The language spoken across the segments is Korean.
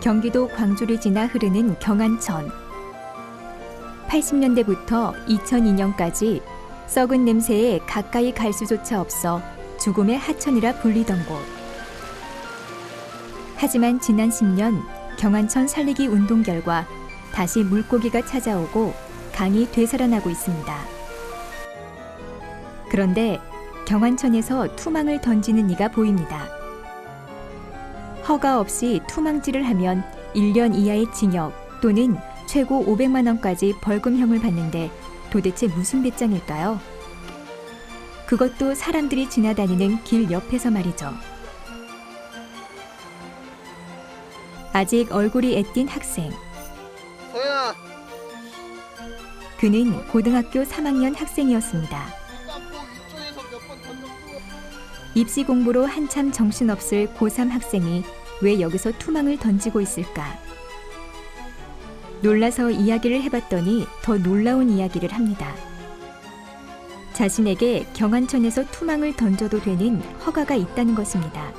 경기도 광주를 지나 흐르는 경안천. 80년대부터 2002년까지 썩은 냄새에 가까이 갈 수조차 없어 죽음의 하천이라 불리던 곳. 하지만 지난 10년 경안천 살리기 운동 결과 다시 물고기가 찾아오고 강이 되살아나고 있습니다. 그런데 경안천에서 투망을 던지는 이가 보입니다. 허가 없이 투망질을 하면 1년 이하의 징역 또는 최고 500만 원까지 벌금형을 받는데 도대체 무슨 배짱일까요? 그것도 사람들이 지나다니는 길 옆에서 말이죠. 아직 얼굴이 애띤 학생. 서연아. 그는 고등학교 3학년 학생이었습니다. 입시 공부로 한참 정신없을 고3 학생이 왜 여기서 투망을 던지고 있을까? 놀라서 이야기를 해봤더니 더 놀라운 이야기를 합니다. 자신에게 경안천에서 투망을 던져도 되는 허가가 있다는 것입니다.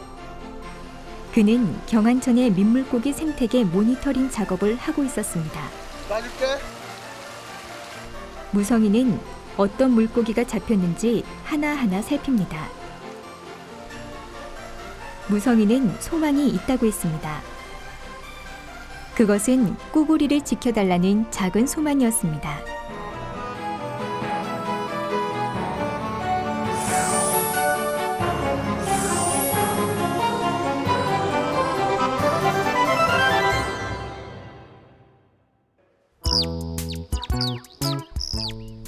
그는 경안천의 민물고기 생태계 모니터링 작업을 하고 있었습니다. 놔줄게. 무성이는 어떤 물고기가 잡혔는지 하나하나 살핍니다. 무성이는 소망이 있다고 했습니다. 그것은 꾸구리를 지켜달라는 작은 소망이었습니다.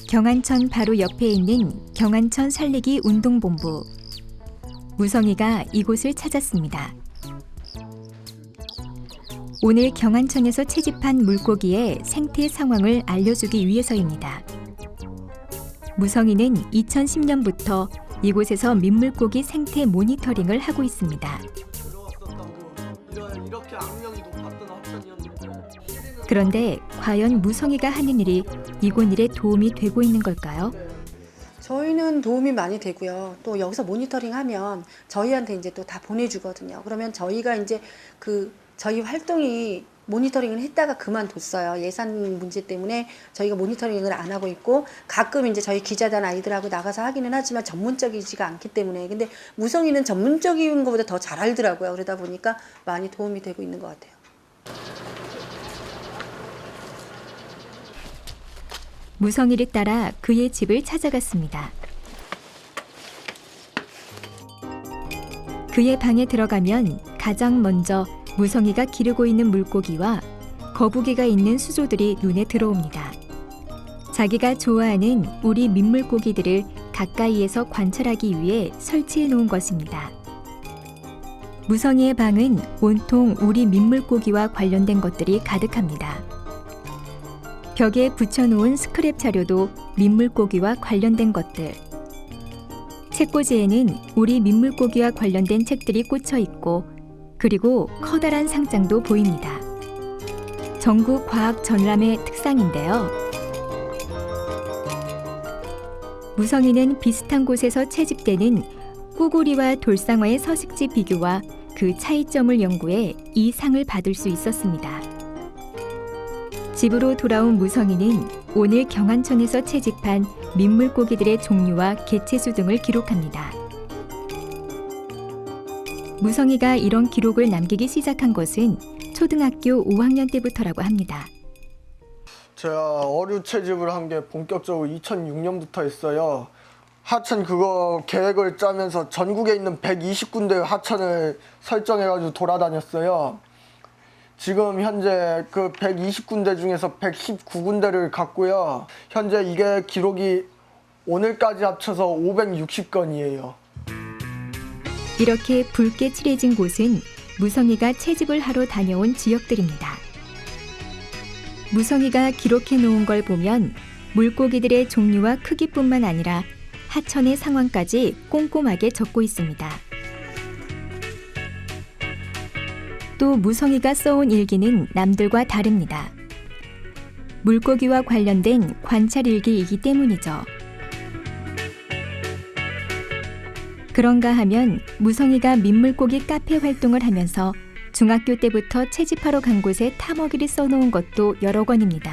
경안천 바로 옆에 있는 경안천 살리기 운동본부. 무성이가 이곳을 찾았습니다. 오늘 경안천에서 채집한 물고기의 생태 상황을 알려주기 위해서입니다. 무성이는 2010년부터 이곳에서 민물고기 생태 모니터링을 하고 있습니다. 이렇게 악명이 높았던 합천이었는데. 그런데 과연 무성이가 하는 일이 이곳 일에 도움이 되고 있는 걸까요? 저희는 도움이 많이 되고요. 또 여기서 모니터링하면 저희한테 이제 또 다 보내주거든요. 그러면 저희가 이제 저희 활동이 모니터링을 했다가 그만뒀어요. 예산 문제 때문에 저희가 모니터링을 안 하고 있고, 가끔 이제 저희 기자단 아이들하고 나가서 하기는 하지만 전문적이지가 않기 때문에. 근데 무성이는 전문적인 것보다 더 잘 알더라고요. 그러다 보니까 많이 도움이 되고 있는 것 같아요. 무성이를 따라 그의 집을 찾아갔습니다. 그의 방에 들어가면 가장 먼저 무성이가 기르고 있는 물고기와 거북이가 있는 수조들이 눈에 들어옵니다. 자기가 좋아하는 우리 민물고기들을 가까이에서 관찰하기 위해 설치해 놓은 것입니다. 무성이의 방은 온통 우리 민물고기와 관련된 것들이 가득합니다. 벽에 붙여놓은 스크랩 자료도 민물고기와 관련된 것들. 책꽂이에는 우리 민물고기와 관련된 책들이 꽂혀 있고, 그리고 커다란 상장도 보입니다. 전국 과학 전람회 특상인데요. 무성이는 비슷한 곳에서 채집되는 꾸구리와 돌상어의 서식지 비교와 그 차이점을 연구해 이 상을 받을 수 있었습니다. 집으로 돌아온 무성이는 오늘 경안천에서 채집한 민물고기들의 종류와 개체수 등을 기록합니다. 무성이가 이런 기록을 남기기 시작한 것은 초등학교 5학년 때부터라고 합니다. 제가 어류 채집을 한 게 본격적으로 2006년부터 했어요. 하천 그거 계획을 짜면서 전국에 있는 120군데 하천을 설정해가지고 돌아다녔어요. 지금 현재 그 120군데 중에서 119군데를 갔고요. 현재 이게 기록이 오늘까지 합쳐서 560건이에요. 이렇게 붉게 칠해진 곳은 무성이가 채집을 하러 다녀온 지역들입니다. 무성이가 기록해 놓은 걸 보면 물고기들의 종류와 크기뿐만 아니라 하천의 상황까지 꼼꼼하게 적고 있습니다. 또 무성이가 써온 일기는 남들과 다릅니다. 물고기와 관련된 관찰 일기이기 때문이죠. 그런가 하면 무성이가 민물고기 카페 활동을 하면서 중학교 때부터 채집하러 간 곳에 타먹이를 써놓은 것도 여러 건입니다.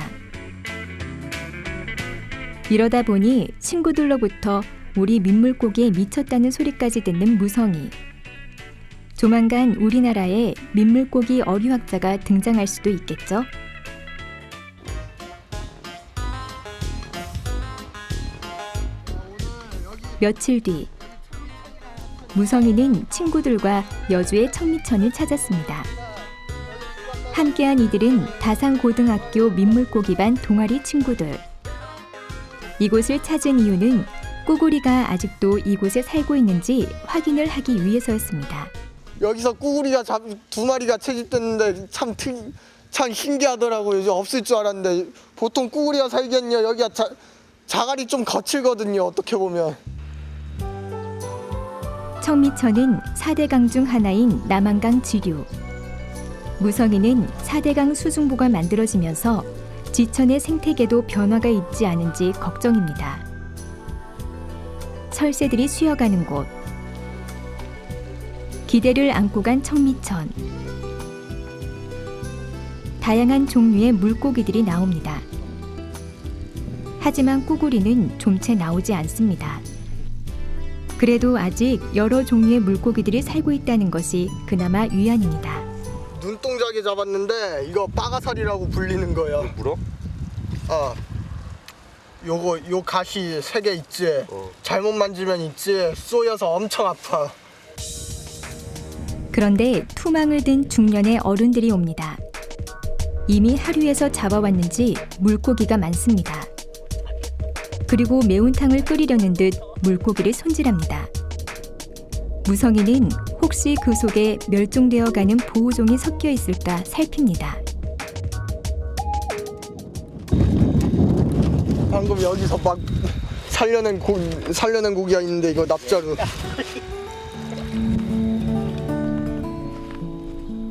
이러다 보니 친구들로부터 우리 민물고기에 미쳤다는 소리까지 듣는 무성이. 조만간 우리나라에 민물고기 어류학자가 등장할 수도 있겠죠? 며칠 뒤 무성이는 친구들과 여주의 청미천을 찾았습니다. 함께한 이들은 다산고등학교 민물고기반 동아리 친구들. 이곳을 찾은 이유는 꾸구리가 아직도 이곳에 살고 있는지 확인을 하기 위해서였습니다. 여기서 꾸구리가 두 마리가 채집됐는데 참 신기하더라고요. 이제 없을 줄 알았는데 보통 꾸구리가 살겠냐. 여기가 자갈이 좀 거칠거든요. 어떻게 보면. 청미천은 4대강 중 하나인 남한강 지류. 무성이는 4대강 수중보가 만들어지면서 지천의 생태계도 변화가 있지 않은지 걱정입니다. 철새들이 쉬어가는 곳. 기대를 안고 간 청미천. 다양한 종류의 물고기들이 나옵니다. 하지만 꾸구리는 좀채 나오지 않습니다. 그래도 아직 여러 종류의 물고기들이 살고 있다는 것이 그나마 위안입니다. 눈동자게 잡았는데 이거 빠가살이라고 불리는 거야. 물어? 요 가시 3개 있지. 잘못 만지면 있지. 쏘여서 엄청 아파. 그런데 투망을 든 중년의 어른들이 옵니다. 이미 하류에서 잡아왔는지 물고기가 많습니다. 그리고 매운탕을 끓이려는 듯 물고기를 손질합니다. 무성이는 혹시 그 속에 멸종되어가는 보호종이 섞여 있을까 살핍니다. 방금 여기서 막 살려낸 고기가 있는데 이거 납자루.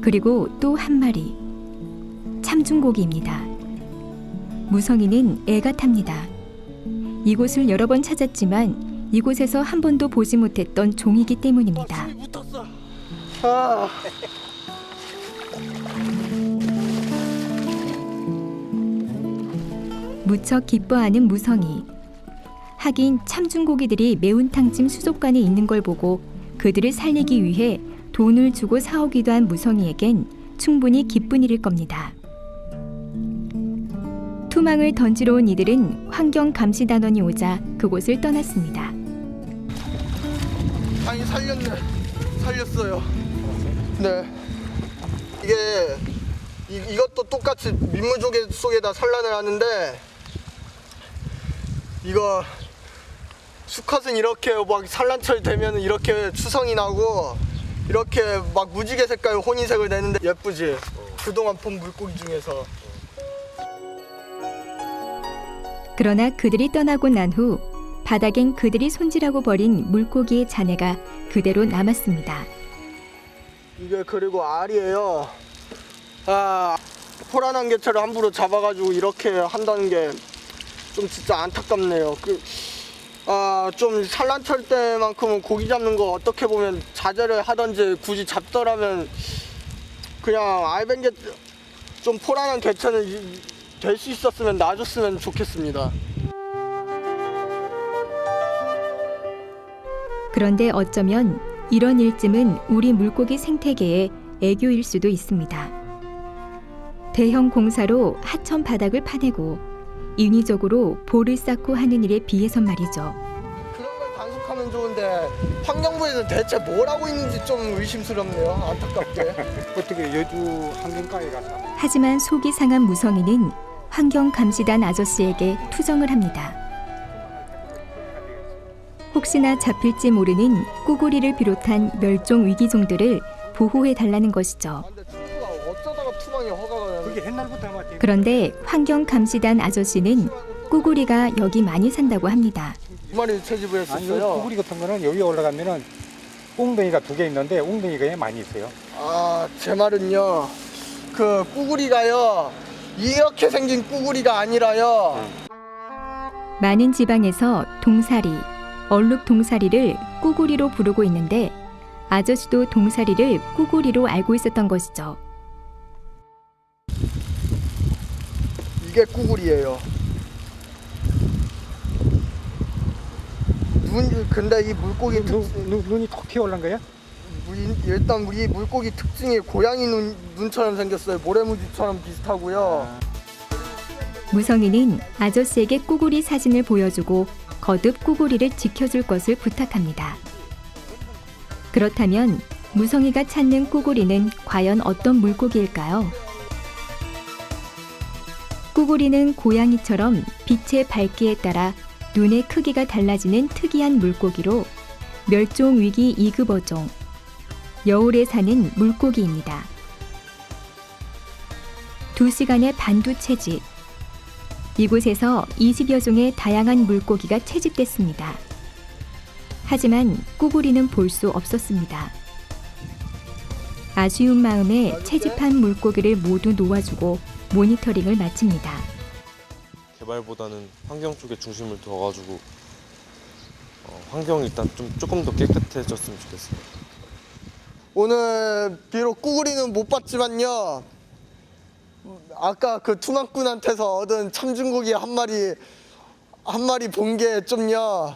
그리고 또 한 마리. 참중고기입니다. 무성이는 애가 탑니다. 이곳을 여러 번 찾았지만 이곳에서 한 번도 보지 못했던 종이기 때문입니다. 붙었어. 무척 기뻐하는 무성이. 하긴 참중고기들이 매운탕집 수족관에 있는 걸 보고 그들을 살리기 위해 돈을 주고 사오기도 한 무성이에겐 충분히 기쁜 일일 겁니다. 투망을 던지러 온 이들은 환경감시단원이 오자 그곳을 떠났습니다. 아니 살렸어요. 네. 이것도 똑같이 민물조개 속에다 산란을 하는데 이거 수컷은 이렇게 막 산란철 되면 이렇게 추성이 나고 이렇게 막 무지개 색깔 혼인색을 내는데 예쁘지? 그동안 본 물고기 중에서. 그러나 그들이 떠나고 난 후 바닥엔 그들이 손질하고 버린 물고기의 잔해가 그대로 남았습니다. 이게 그리고 알이에요. 포란한 개체를 함부로 잡아가지고 이렇게 한다는 게 좀 진짜 안타깝네요. 좀 산란철 때만큼은 고기 잡는 거 어떻게 보면 자제를 하던지 굳이 잡더라면 그냥 알벤게 좀 포란한 개체는 될 수 있었으면 놔줬으면 좋겠습니다. 그런데 어쩌면 이런 일쯤은 우리 물고기 생태계의 애교일 수도 있습니다. 대형 공사로 하천 바닥을 파내고 인위적으로 볼을 쌓고 하는 일에 비해선 말이죠. 그런 걸 단속하면 좋은데 환경부에서 대체 뭘 하고 있는지 좀 의심스럽네요. 안타깝게. 어떻게 여주 환경가에 가서 하지만 속이 상한 무성이는 환경감시단 아저씨에게 투정을 합니다. 혹시나 잡힐지 모르는 꾸구리를 비롯한 멸종 위기종들을 보호해달라는 것이죠. 근데 친구가 어쩌다가 투망이 허가가 그게 옛날부터 아마 그런데 환경감시단 아저씨는 꾸구리가 여기 많이 산다고 합니다. 두 마리 채집을 아니 했었어요. 구구리 같은 거는 여기 올라가면은 웅덩이가 2개 있는데 웅덩이가 많이 있어요. 제 말은요. 그 꾸구리가요. 이렇게 생긴 꾸구리가 아니라요. 많은 지방에서 동사리, 얼룩동사리를 꾸구리로 부르고 있는데 아저씨도 동사리를 꾸구리로 알고 있었던 것이죠. 이게 꾸구리예요. 근데 이 물고기 눈이 톡 튀어올란 거야? 일단 우리 물고기 특징이 고양이 눈처럼 생겼어요. 모래무지처럼 비슷하고요. 무성이는 아저씨에게 꾸구리 사진을 보여주고 거듭 꾸구리를 지켜줄 것을 부탁합니다. 그렇다면 무성이가 찾는 꾸구리는 과연 어떤 물고기일까요? 꾸구리는 고양이처럼 빛의 밝기에 따라 눈의 크기가 달라지는 특이한 물고기로 멸종 위기 2급 어종, 여울에 사는 물고기입니다. 2시간의 반두 채집. 이곳에서 20여 종의 다양한 물고기가 채집됐습니다. 하지만 꾸구리는 볼 수 없었습니다. 아쉬운 마음에 채집한 물고기를 모두 놓아주고 모니터링을 마칩니다. 개발보다는 환경 쪽에 중심을 둬가지고 환경이 일단 조금 더 깨끗해졌으면 좋겠어요. 오늘 비록 꾸구리는 못 봤지만요. 아까 그 투망꾼한테서 얻은 참중고기 한 마리 본 게 좀요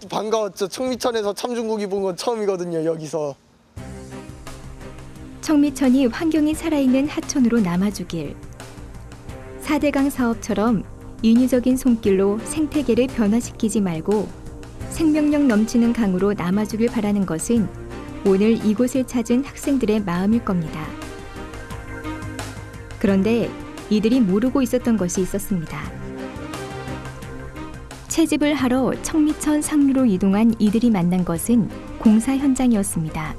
반가웠죠. 청미천에서 참중고기 본 건 처음이거든요. 여기서. 청미천이 환경이 살아있는 하천으로 남아주길. 4대강 사업처럼 인위적인 손길로 생태계를 변화시키지 말고 생명력 넘치는 강으로 남아주길 바라는 것은 오늘 이곳을 찾은 학생들의 마음일 겁니다. 그런데 이들이 모르고 있었던 것이 있었습니다. 채집을 하러 청미천 상류로 이동한 이들이 만난 것은 공사 현장이었습니다.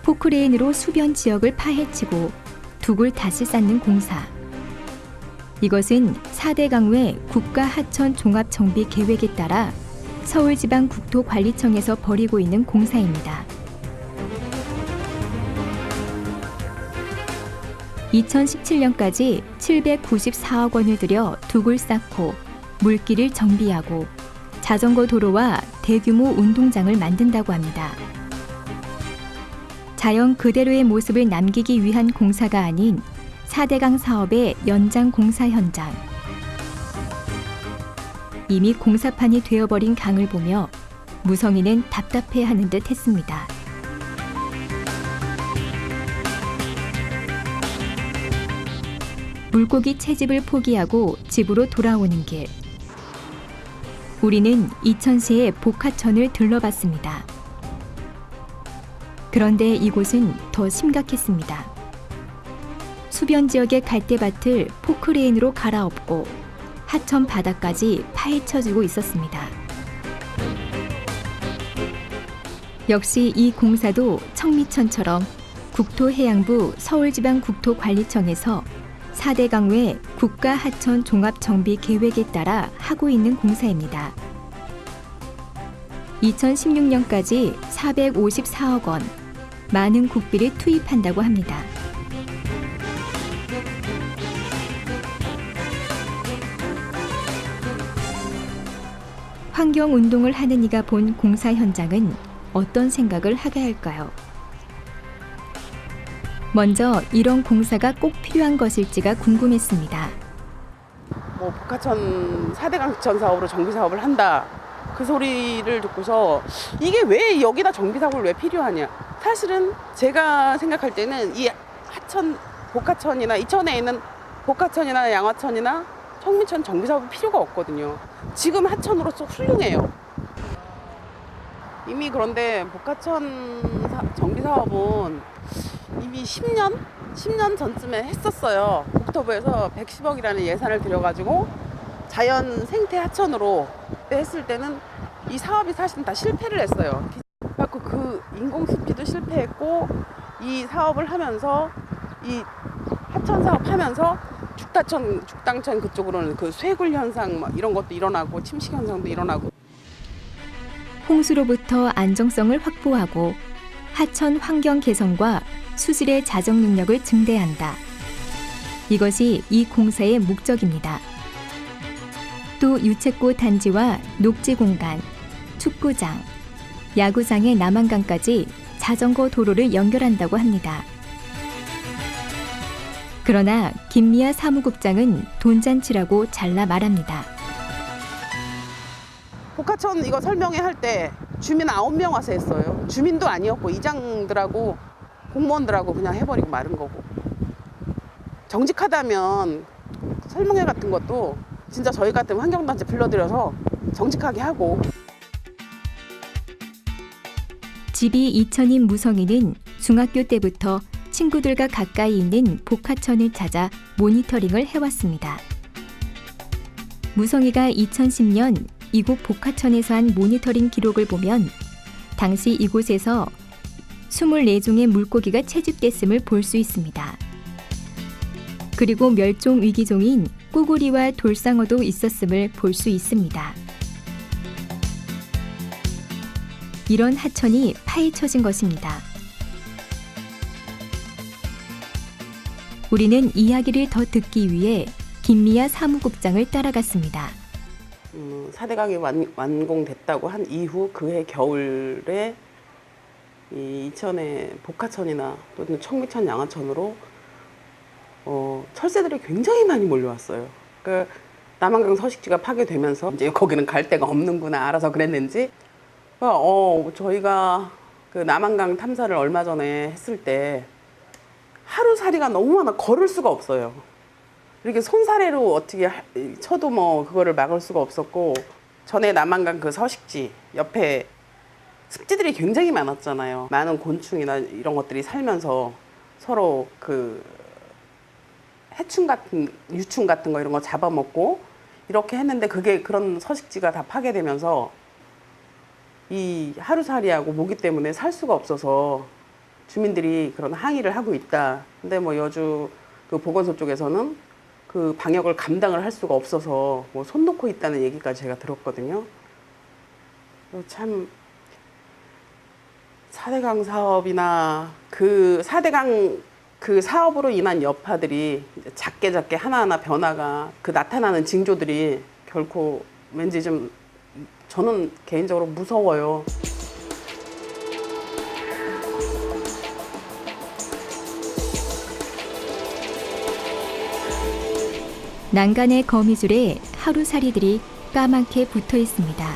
포크레인으로 수변 지역을 파헤치고 둑을 다시 쌓는 공사. 이것은 4대강외 국가하천 종합정비 계획에 따라 서울지방국토관리청에서 벌이고 있는 공사입니다. 2017년까지 794억 원을 들여 둑을 쌓고 물길을 정비하고 자전거 도로와 대규모 운동장을 만든다고 합니다. 자연 그대로의 모습을 남기기 위한 공사가 아닌 4대강 사업의 연장 공사 현장. 이미 공사판이 되어버린 강을 보며 무성이는 답답해하는 듯 했습니다. 물고기 채집을 포기하고 집으로 돌아오는 길. 우리는 이천시의 복하천을 들러봤습니다. 그런데 이곳은 더 심각했습니다. 수변 지역의 갈대밭을 포크레인으로 갈아엎고 하천 바닥까지 파헤쳐주고 있었습니다. 역시 이 공사도 청미천처럼 국토해양부 서울지방국토관리청에서 4대강외 국가하천 종합정비 계획에 따라 하고 있는 공사입니다. 2016년까지 454억 원, 많은 국비를 투입한다고 합니다. 환경운동을 하는 이가 본 공사 현장은 어떤 생각을 하게 할까요? 먼저 이런 공사가 꼭 필요한 것일지가 궁금했습니다. 복하천 4대강 사업으로 정비 사업을 한다. 그 소리를 듣고서 이게 왜 여기다 정비 사업을 왜 필요하냐. 사실은 제가 생각할 때는 이 하천, 복하천이나 이천에 있는 복하천이나 양화천이나 청미천 정비 사업이 필요가 없거든요. 지금 하천으로서 훌륭해요. 이미 그런데 복하천 정비 사업은 이미 10년 전쯤에 했었어요. 국토부에서 110억이라는 예산을 들여가지고 자연 생태 하천으로 했을 때는 이 사업이 사실은 다 실패를 했어요. 그래서 그 인공습지도 실패했고 이 사업을 하면서 이 하천 사업 하면서 죽당천 그쪽으로는 그 쇄굴 현상 막 이런 것도 일어나고 침식 현상도 일어나고 홍수로부터 안정성을 확보하고 하천 환경 개선과 수질의 자정 능력을 증대한다. 이것이 이 공사의 목적입니다. 또 유채꽃 단지와 녹지 공간, 축구장, 야구장의 남한강까지 자전거 도로를 연결한다고 합니다. 그러나 김미아 사무국장은 돈잔치라고 잘라 말합니다. 복화천 이거 설명회 할 때 주민 9명 와서 했어요. 주민도 아니었고 이장들하고 공무원들하고 그냥 해버리고 마른 거고. 정직하다면 설명회 같은 것도 진짜 저희 같은 환경단체 불러들여서 정직하게 하고. 집이 이천인 무성이는 중학교 때부터 친구들과 가까이 있는 복화천을 찾아 모니터링을 해왔습니다. 무성이가 2010년 이곳 복화천에서 한 모니터링 기록을 보면 당시 이곳에서 24종의 물고기가 채집됐음을 볼 수 있습니다. 그리고 멸종 위기종인 꾸구리와 돌상어도 있었음을 볼 수 있습니다. 이런 하천이 파헤쳐진 것입니다. 우리는 이야기를 더 듣기 위해 김미아 사무국장을 따라갔습니다. 4대강이 완공됐다고 한 이후 그해 겨울에 이 이천의 복화천이나 또는 청미천 양화천으로 철새들이 굉장히 많이 몰려왔어요. 그 남한강 서식지가 파괴되면서 이제 거기는 갈 데가 없는구나 알아서 그랬는지 저희가 그 남한강 탐사를 얼마 전에 했을 때 하루살이가 너무 많아 걸을 수가 없어요. 이렇게 손사래로 어떻게 쳐도 뭐 그거를 막을 수가 없었고 전에 남한강 그 서식지 옆에 습지들이 굉장히 많았잖아요. 많은 곤충이나 이런 것들이 살면서 서로 그 해충 같은 유충 같은 거 이런 거 잡아먹고 이렇게 했는데 그게 그런 서식지가 다 파괴되면서 이 하루살이하고 모기 때문에 살 수가 없어서 주민들이 그런 항의를 하고 있다. 근데 뭐 여주 그 보건소 쪽에서는 그 방역을 감당을 할 수가 없어서 뭐 손 놓고 있다는 얘기까지 제가 들었거든요. 참 4대강 사업이나 그 4대강 그 사업으로 인한 여파들이 작게 하나하나 변화가 그 나타나는 징조들이 결코 왠지 좀 저는 개인적으로 무서워요. 난간의 거미줄에 하루살이들이 까맣게 붙어 있습니다.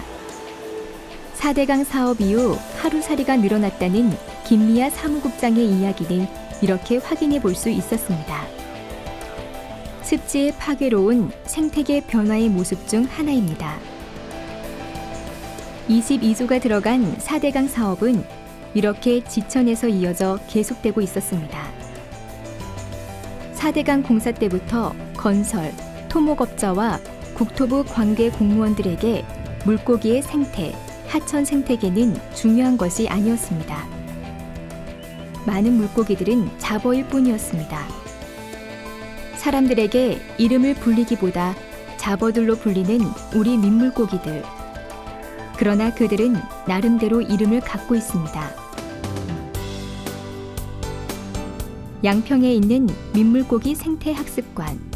4대강 사업 이후 하루살이가 늘어났다는 김미아 사무국장의 이야기는 이렇게 확인해 볼 수 있었습니다. 습지의 파괴로운 생태계 변화의 모습 중 하나입니다. 22조가 들어간 4대강 사업은 이렇게 지천에서 이어져 계속되고 있었습니다. 4대강 공사 때부터 건설, 토목업자와 국토부 관계 공무원들에게 물고기의 생태, 하천 생태계는 중요한 것이 아니었습니다. 많은 물고기들은 잡어일 뿐이었습니다. 사람들에게 이름을 불리기보다 잡어들로 불리는 우리 민물고기들. 그러나 그들은 나름대로 이름을 갖고 있습니다. 양평에 있는 민물고기 생태학습관.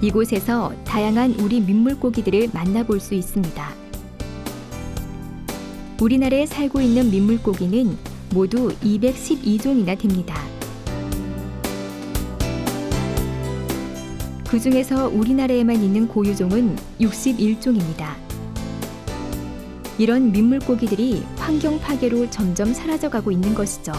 이곳에서 다양한 우리 민물고기들을 만나볼 수 있습니다. 우리나라에 살고 있는 민물고기는 모두 212종이나 됩니다. 그 중에서 우리나라에만 있는 고유종은 61종입니다. 이런 민물고기들이 환경 파괴로 점점 사라져가고 있는 것이죠.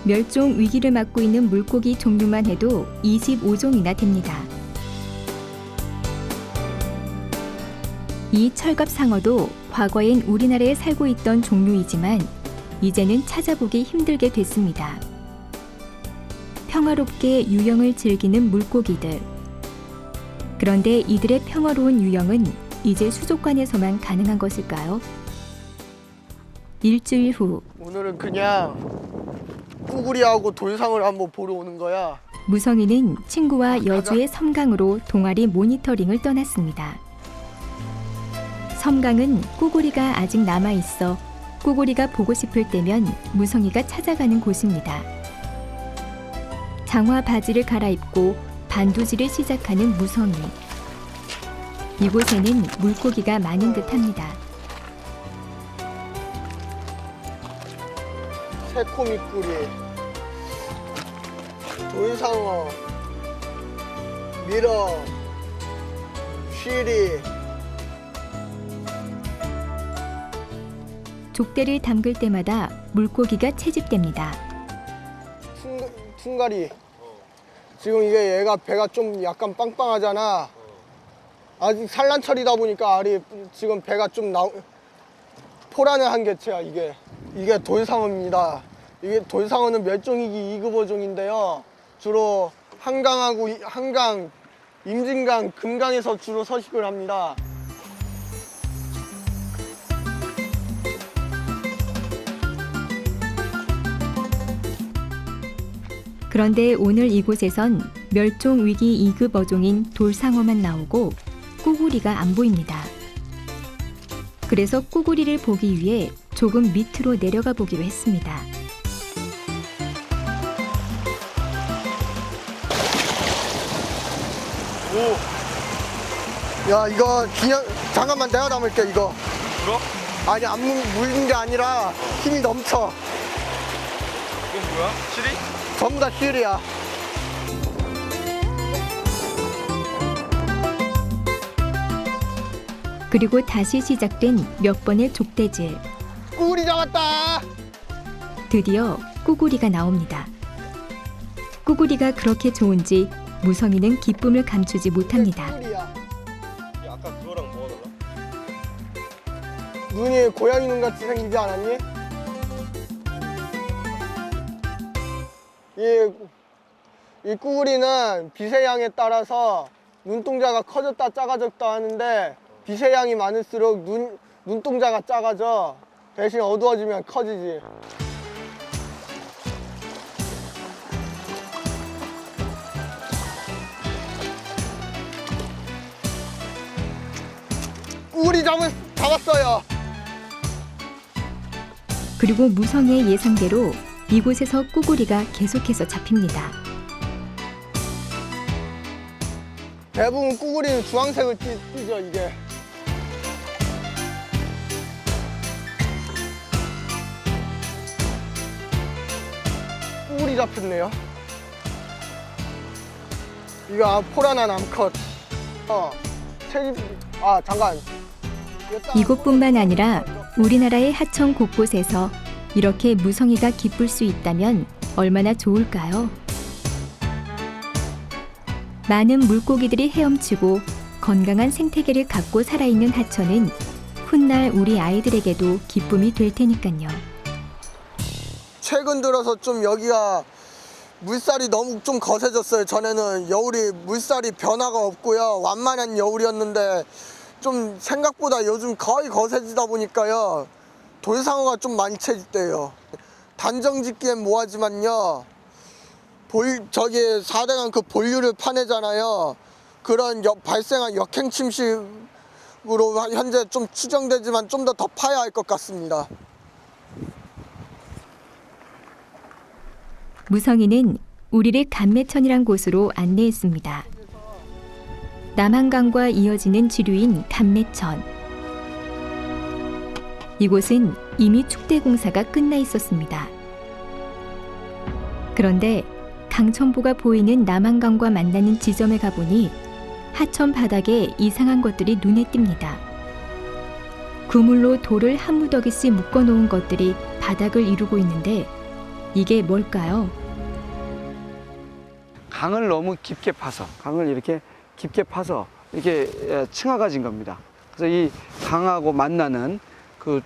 멸종 위기를 맞고 있는 물고기 종류만 해도 25종이나 됩니다. 이 철갑상어도 과거엔 우리나라에 살고 있던 종류이지만 이제는 찾아보기 힘들게 됐습니다. 평화롭게 유영을 즐기는 물고기들. 그런데 이들의 평화로운 유영은 이제 수족관에서만 가능한 것일까요? 일주일 후 오늘은 그냥 꾸구리하고 돌상을 한번 보러 오는 거야. 무성이는 친구와 여주의 섬강으로 동아리 모니터링을 떠났습니다. 섬강은 꾸구리가 아직 남아있어 꾸구리가 보고 싶을 때면 무성이가 찾아가는 곳입니다. 장화 바지를 갈아입고 반도질을 시작하는 무성이. 이곳에는 물고기가 많은 듯합니다. 새코미꾸리, 돌상어, 미러, 쉬리. 족대를 담글 때마다 물고기가 채집됩니다. 퉁가리. 지금 이게 얘가 배가 좀 약간 빵빵하잖아. 아직 산란철이다 보니까 알이 지금 배가 좀 포란을 한 개체야 이게. 이게 돌상어입니다. 이게 돌상어는 멸종위기 2급 어종인데요. 주로 한강, 임진강, 금강에서 주로 서식을 합니다. 그런데 오늘 이곳에선 멸종 위기 2급 어종인 돌상어만 나오고 꾸구리가 안 보입니다. 그래서 꾸구리를 보기 위해 조금 밑으로 내려가 보기로 했습니다. 야 이거 그냥 잠깐만 내가 담을게 이거. 물어? 아니 안 물는 게 아니라 힘이 넘쳐. 이건 뭐야? 시리? 전부 다 실이야. 그리고 다시 시작된 몇 번의 족대질. 꾸구리 잡았다. 드디어 꾸구리가 나옵니다. 꾸구리가 그렇게 좋은지 무성이는 기쁨을 감추지 못합니다. 꾸구리야. 야, 아까 그거랑 뭐가 달라? 눈이 고양이 눈 같이 생기지 않았니? 이 꾸구리는 빛의 양에 따라서 눈동자가 커졌다 작아졌다 하는데 빛의 양이 많을수록 눈동자가 작아져. 대신 어두워지면 커지지. 꾸구리 잡았어요. 그리고 무성의 예상대로 이곳에서 꾸구리가 계속해서 잡힙니다. 대부분 꾸구리는 주황색을 띠죠 이게. 꾸구리 잡혔네요. 이거 포란한 암컷. 잠깐. 이곳뿐만 아니라 우리나라의 하천 곳곳에서 이렇게 무성이가 기쁠 수 있다면 얼마나 좋을까요? 많은 물고기들이 헤엄치고 건강한 생태계를 갖고 살아있는 하천은 훗날 우리 아이들에게도 기쁨이 될 테니까요. 최근 들어서 좀 여기가 물살이 너무 좀 거세졌어요. 전에는 여울이 물살이 변화가 없고요. 완만한 여울이었는데 좀 생각보다 요즘 거의 거세지다 보니까요. 돌상어가 좀 많이 채집돼요. 단정 짓기엔 뭐하지만요. 저기 4대강 그 본류를 파내잖아요. 그런 발생한 역행 침식으로 현재 좀 추정되지만 좀 더 파야 할 것 같습니다. 무성이는 우리를 감매천이란 곳으로 안내했습니다. 남한강과 이어지는 지류인 감매천. 이곳은 이미 축대 공사가 끝나 있었습니다. 그런데 강천보가 보이는 남한강과 만나는 지점에 가보니 하천 바닥에 이상한 것들이 눈에 띕니다. 그물로 돌을 한 무더기씩 묶어놓은 것들이 바닥을 이루고 있는데 이게 뭘까요? 강을 너무 깊게 파서, 강을 이렇게 깊게 파서 이렇게 층화가 진 겁니다. 그래서 이 강하고 만나는 그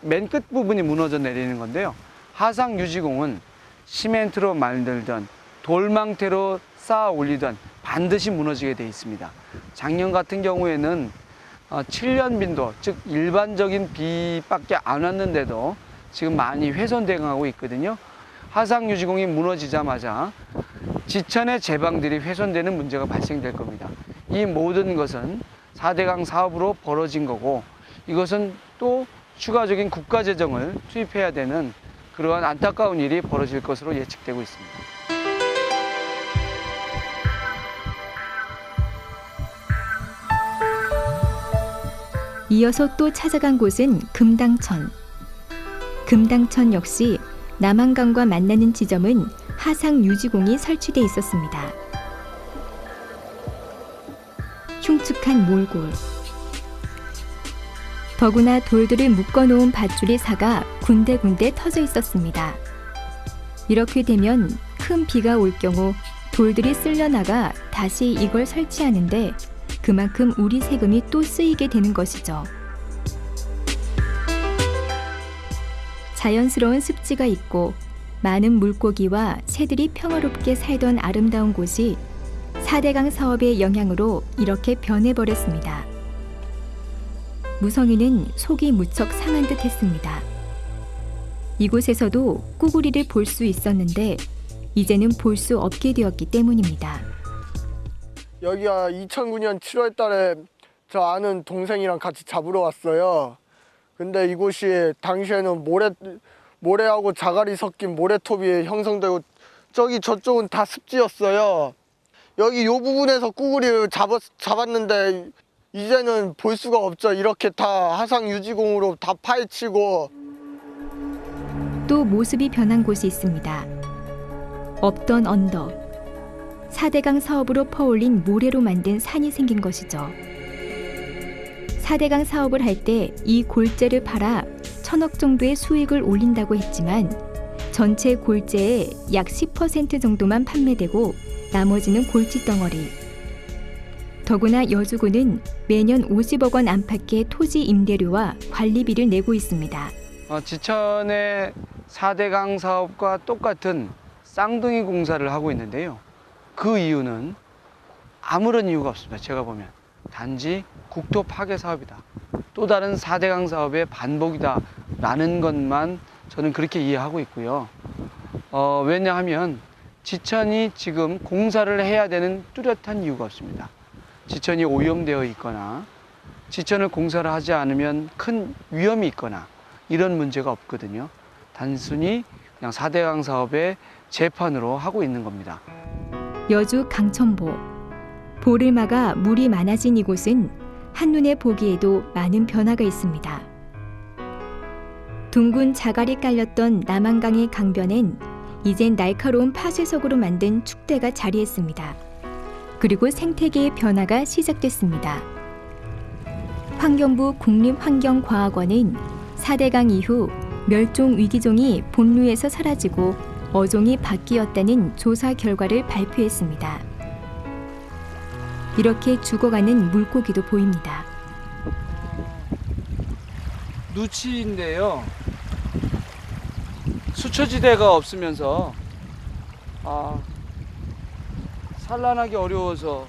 맨 끝 부분이 무너져 내리는 건데요. 하상 유지공은 시멘트로 만들던 돌망태로 쌓아 올리던 반드시 무너지게 돼 있습니다. 작년 같은 경우에는 7년 빈도, 즉 일반적인 비밖에 안 왔는데도 지금 많이 훼손돼 가고 있거든요. 하상 유지공이 무너지자마자 지천의 제방들이 훼손되는 문제가 발생될 겁니다. 이 모든 것은 4대강 사업으로 벌어진 거고 이것은 또 추가적인 국가 재정을 투입해야 되는 그러한 안타까운 일이 벌어질 것으로 예측되고 있습니다. 이어서 또 찾아간 곳은 금당천. 금당천 역시 남한강과 만나는 지점은 하상 유지공이 설치돼 있었습니다. 흉측한 몰골. 더구나 돌들을 묶어놓은 밧줄이 사가 군데군데 터져 있었습니다. 이렇게 되면 큰 비가 올 경우 돌들이 쓸려나가 다시 이걸 설치하는데 그만큼 우리 세금이 또 쓰이게 되는 것이죠. 자연스러운 습지가 있고 많은 물고기와 새들이 평화롭게 살던 아름다운 곳이 4대강 사업의 영향으로 이렇게 변해버렸습니다. 무성이는 속이 무척 상한 듯 했습니다. 이곳에서도 꾸구리를 볼 수 있었는데 이제는 볼 수 없게 되었기 때문입니다. 여기가 2009년 7월 달에 저 아는 동생이랑 같이 잡으러 왔어요. 근데 이곳이 당시에는 모래하고 자갈이 섞인 모래톱이 형성되고 저쪽은 다 습지였어요. 여기 이 부분에서 꾸구리를 잡았는데 이제는 볼 수가 없죠. 이렇게 다 하상 유지공으로 다 파헤치고. 또 모습이 변한 곳이 있습니다. 없던 언덕. 4대강 사업으로 퍼올린 모래로 만든 산이 생긴 것이죠. 4대강 사업을 할 때 이 골재를 팔아 1,000억 정도의 수익을 올린다고 했지만 전체 골재의 약 10% 정도만 판매되고 나머지는 골칫덩어리. 더구나 여주군은 매년 50억 원 안팎의 토지 임대료와 관리비를 내고 있습니다. 지천의 4대강 사업과 똑같은 쌍둥이 공사를 하고 있는데요. 그 이유는 아무런 이유가 없습니다. 제가 보면 단지 국토 파괴 사업이다. 또 다른 4대강 사업의 반복이다 라는 것만 저는 그렇게 이해하고 있고요. 왜냐하면 지천이 지금 공사를 해야 되는 뚜렷한 이유가 없습니다. 지천이 오염되어 있거나 지천을 공사를 하지 않으면 큰 위험이 있거나 이런 문제가 없거든요. 단순히 그냥 4대강 사업의 재판으로 하고 있는 겁니다. 여주 강천보. 보를 막아 물이 많아진 이곳은 한눈에 보기에도 많은 변화가 있습니다. 둥근 자갈이 깔렸던 남한강의 강변엔 이젠 날카로운 파쇄석으로 만든 축대가 자리했습니다. 그리고 생태계의 변화가 시작됐습니다. 환경부 국립환경과학원은 4대강 이후 멸종 위기종이 본루에서 사라지고 어종이 바뀌었다는 조사 결과를 발표했습니다. 이렇게 죽어가는 물고기도 보입니다. 누치인데요. 수초지대가 없으면서 산란하기 어려워서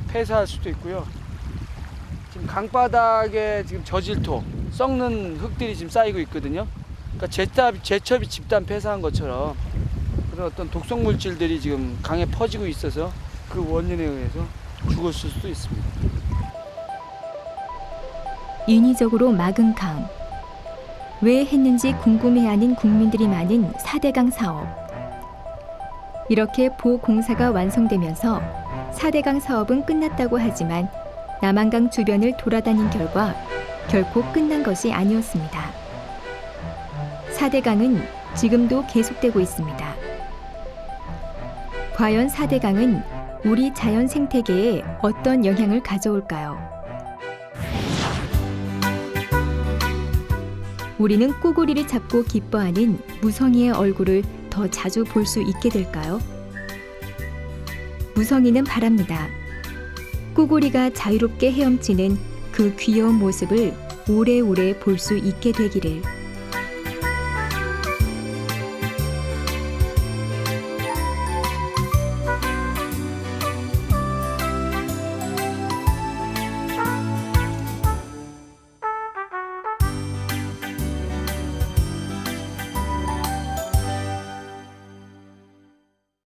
폐사할 수도 있고요. 지금 강바닥에 지금 저질토, 썩는 흙들이 지금 쌓이고 있거든요. 그러니까 제첩이 집단 폐사한 것처럼 그런 어떤 독성 물질들이 지금 강에 퍼지고 있어서 그 원인에 의해서 죽었을 수도 있습니다. 인위적으로 막은 강. 왜 했는지 궁금해하는 국민들이 많은 4대강 사업. 이렇게 보공사가 완성되면서 4대강 사업은 끝났다고 하지만 남한강 주변을 돌아다닌 결과 결코 끝난 것이 아니었습니다. 4대강은 지금도 계속되고 있습니다. 과연 4대강은 우리 자연 생태계에 어떤 영향을 가져올까요? 우리는 꾸구리를 잡고 기뻐하는 무성이의 얼굴을 더 자주 볼 수 있게 될까요? 무성이는 바랍니다. 꾸구리가 자유롭게 헤엄치는 그 귀여운 모습을 오래오래 볼 수 있게 되기를.